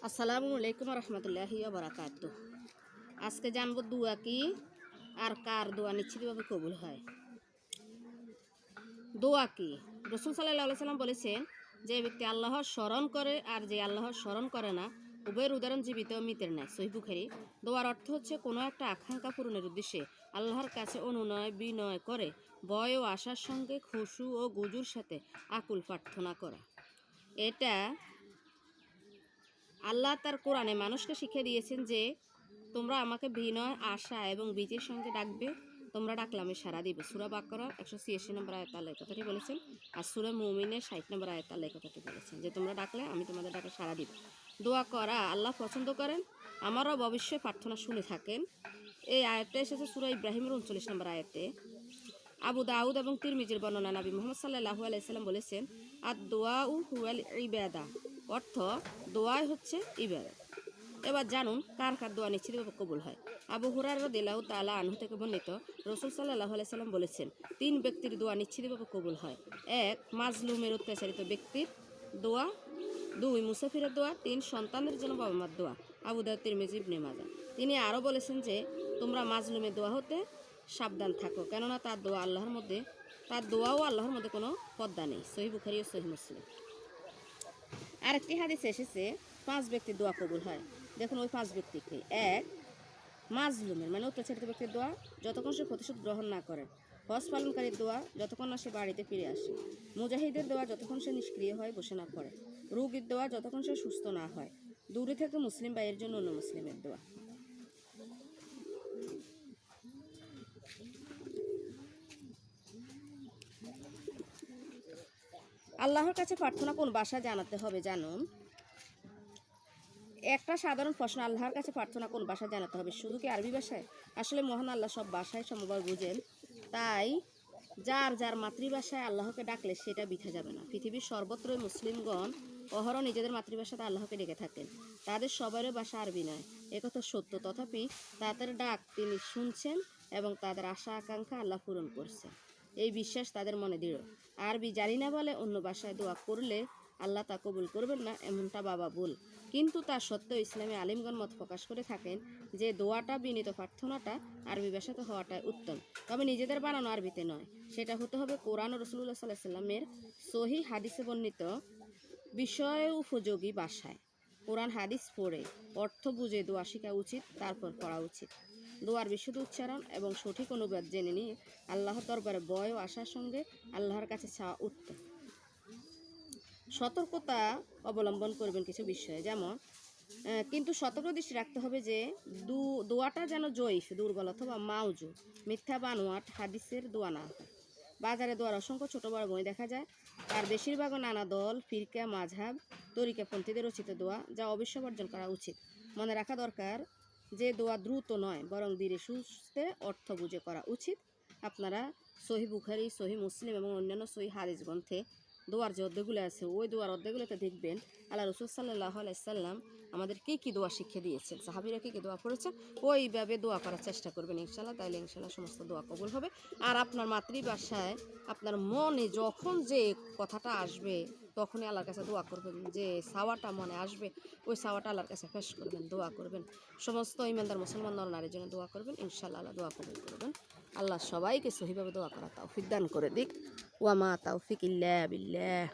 আসসালামু আলাইকুম রহমতুল্লাহি বারাকাতু। আজকে জানবো দোয়া কি আর কার দোয়া নিশ্চিতভাবে কবুল হয়। দোয়া কি? রাসূল সাল্লাল্লাহু আলাইহি সাল্লাম বলেছেন, যে ব্যক্তি আল্লাহর স্মরণ করে আর যে আল্লাহর স্মরণ করে না, উভয়ের উদাহরণ জীবিত ও মৃতের ন্যায়। সহিহ বুখারী। দোয়ার অর্থ হচ্ছে কোনো একটা আকাঙ্ক্ষা পূরণের উদ্দেশ্যে আল্লাহর কাছে অনুনয় বিনয় করে ভয় ও আশার সঙ্গে খুশু ও গুজুর সাথে আকুল প্রার্থনা করা। এটা আল্লাহ তার কোরআনে মানুষকে শিখিয়ে দিয়েছেন যে তোমরা আমাকে বিনয় আশা এবং বীজের সঙ্গে ডাকবে, তোমরা ডাকলে আমি সারা দিব। সূরা বাকারা 186 নম্বর আয়াতে আল্লাহ কথাটি বলেছেন, আর সূরা মুমিনের 60 নম্বর আয়াতে আল্লাহ কথাটি বলেছেন যে তোমরা ডাকলে আমি তোমাদের ডাকে সারা দিব। দোয়া করা আল্লাহ পছন্দ করেন, আমারও অবশ্যই প্রার্থনা শুনে থাকেন। এই আয়াতটা এসেছে সূরা ইব্রাহিমের 39 নম্বর আয়াতে। আবু দাউদ এবং তিরমিজির বর্ণনা, নবী মুহাম্মদ সাল্লাল্লাহু আলাইহি সাল্লাম বলেছেন, আদ-দুআউ হুয়াল ইবাদা, অর্থ দোয়াই হচ্ছে ইবাদত। এবার জানুন কার কার দোয়া নিশ্চিতভাবে কবুল হয়। আবু হুরায়রা রাদিয়াল্লাহু তাআলা আনহু থেকে বর্ণিত, রাসূল সাল্লাল্লাহু আলাইহি সাল্লাম বলেছেন, তিন ব্যক্তির দোয়া নিশ্চিতভাবে কবুল হয়। এক, মাজলুমের অত্যাচারিত ব্যক্তির দোয়া। দুই, মুসাফিরের দোয়া। তিন, সন্তানের জন্য বাবা মার দোয়া। আবু দাউদ, তিরমিজি, ইবনে মাজাহ। তিনি আরও বলেছেন যে তোমরা মাজলুমের দোয়া হতে সাবধান থাকো, কেননা তার দোয়াও আল্লাহর মধ্যে কোনো পদ্মা নেই। সহিহ বুখারী ও সহিহ মুসলিম। আরেকটি হাদিসে এসেছে 5 ব্যক্তির দোয়া কবুল হয়। দেখুন ওই 5 ব্যক্তিকে। এক, মাজলুমের মানে অত্যাচারিত ব্যক্তির দোয়া, যতক্ষণ সে প্রতিশোধ গ্রহণ না করে। হজ পালনকারীর দোয়া, যতক্ষণ না সে বাড়িতে ফিরে আসে। মুজাহিদের দোয়া, যতক্ষণ সে নিষ্ক্রিয় হয় বসে না পড়ে। রোগীর দোয়া, যতক্ষণ সে সুস্থ না হয়। দূরে থেকে মুসলিম ভাইয়ের জন্য অন্য মুসলিমের দোয়া। আল্লাহর কাছে প্রার্থনা কোন ভাষায় জানাতে হবে জানুন। একটা সাধারণ প্রশ্ন, আল্লাহর কাছে প্রার্থনা কোন ভাষায় জানাতে হবে? শুধু কি আরবি ভাষায়? আসলে মহান আল্লাহ সব ভাষায় সমভাবে বুঝেন, তাই যার যার মাতৃভাষায় আল্লাহকে ডাকলে সেটা বৃথা যাবে না। পৃথিবীর সর্বত্রই মুসলিমগণ অহরহ নিজেদের মাতৃভাষাতে আল্লাহকে ডেকে থাকেন। তাদের সবারই ভাষা আরবি নয়, একথা সত্য। তথাপি তাদের ডাক তিনি শুনছেন এবং তাদের আশা আকাঙ্ক্ষা আল্লাহ পূরণ করছেন, এই বিশ্বাস তাদের মনে দৃঢ়। আরবি জানি না বলে অন্য ভাষায় দোয়া করলে আল্লাহ তা কবুল করবেন না, এমনটা বাবা ভুল। কিন্তু তা সত্ত্বেও ইসলামী আলিমগণ মত প্রকাশ করে থাকেন যে দোয়াটা, বিনীত প্রার্থনাটা আরবি ভাষাতে হওয়াটাই উত্তম, তবে নিজেদের বানানো আরবিতে নয়। সেটা হতে হবে কোরআন ও রাসূলুল্লাহ সাল্লাল্লাহু আলাইহি সাল্লামের সহিহ হাদিসে বর্ণিত বিষয় উপযোগী ভাষায়। কোরআন হাদিস পড়ে অর্থ বুঝে দোয়া শেখা উচিত, তারপর পড়া উচিত। দোয়ার বিশুদ্ধ উচ্চারণ এবং সঠিক অনুবাদ জেনে নিয়ে আল্লাহর দরবারে ভয় ও আশার সঙ্গে আল্লাহর কাছে চাওয়া উত্তম। সতর্কতা অবলম্বন করবেন কিছু বিষয়ে, যেমন কিন্তু সতর্ক দৃষ্টি রাখতে হবে যে দোয়াটা যেন জয়ীফ, দুর্বল অথবা মাউজু, মিথ্যা বানোয়াট হাদিসের দোয়া না হয়। বাজারে দোয়ার অসংখ্য ছোট বড় বই দেখা যায়, আর বেশিরভাগও নানা দল, ফিরকা, মাযহাব, তরিকাপন্থীদের রচিত দোয়া, যা অবশ্যই বর্জন করা উচিত। মনে রাখা দরকার যে দোয়া দ্রুত নয়, বরং ধীরে সুস্থে অর্থ বুঝে করা উচিত। আপনারা সহিহ বুখারী, সহিহ মুসলিম এবং অন্যান্য সহিহ হাদিস গ্রন্থে দোয়ার যে অধ্যায়গুলো আছে, ওই দোয়ার অধ্যায়গুলোতে দেখবেন আল্লাহ রাসূল সাল্লাল্লাহু আলাইহি সাল্লাম আমাদের কী দোয়া শিখিয়ে দিয়েছেন, সাহাবীরা কী দোয়া করেছেন, ওইভাবে দোয়া করার চেষ্টা করবেন ইনশাআল্লাহ। তাইলে ইনশাআল্লাহ সমস্ত দোয়া কবুল হবে। আর আপনার মাতৃভাষায় আপনার মনে যখন যে কথাটা আসবে তখনই আল্লাহর কাছে দোয়া করবেন, যে চাওয়াটা মনে আসবে ওই চাওয়াটা আল্লাহর কাছে পেশ করবেন, দোয়া করবেন। সমস্ত ইমানদার মুসলমান নর নারীর জন্য দোয়া করবেন, ইনশাআল্লাহ আল্লাহ দোয়া কবুল করবেন। আল্লাহ সবাইকে সহিভাবে দোয়া করা তৌফিক দান করে দিক। ওয়া মা তাওফিক ইল্লা বিল্লাহ।